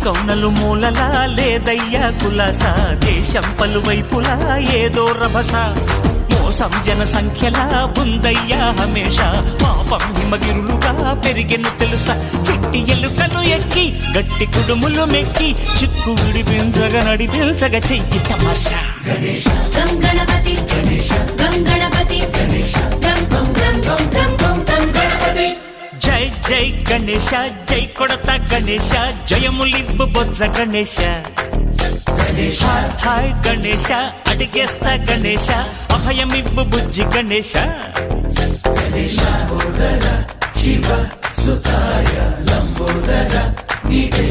కౌనలు మూలలా లేదయ్యా కులాస, దేశం పలువైపులా ఏదో రభస, మోసం జన సంఖ్యలా ఉందయ్యా హమేష, పాపం హిమగిరులుగా పెరిగెను తెలుసా, చిట్టి ఎలుకలు ఎక్కి గట్టి కుడుములు మెక్కి, చిక్కు విడిపించగా నడిపించగా చెయ్యి తమాషా. గం గణపతి గం గణపతి గం గం గం గం గం గం గణపతి. జై జై గణేశ, జై కొడత గణేశ, జయములివ్వు బొజ్జ గణేశ. హాయ్ గణేశ, అడిగేస్తా గణేశ, అభయమివ్వు బుజ్జి గణేశ. శివ సుతాయ లంబోదర నీకే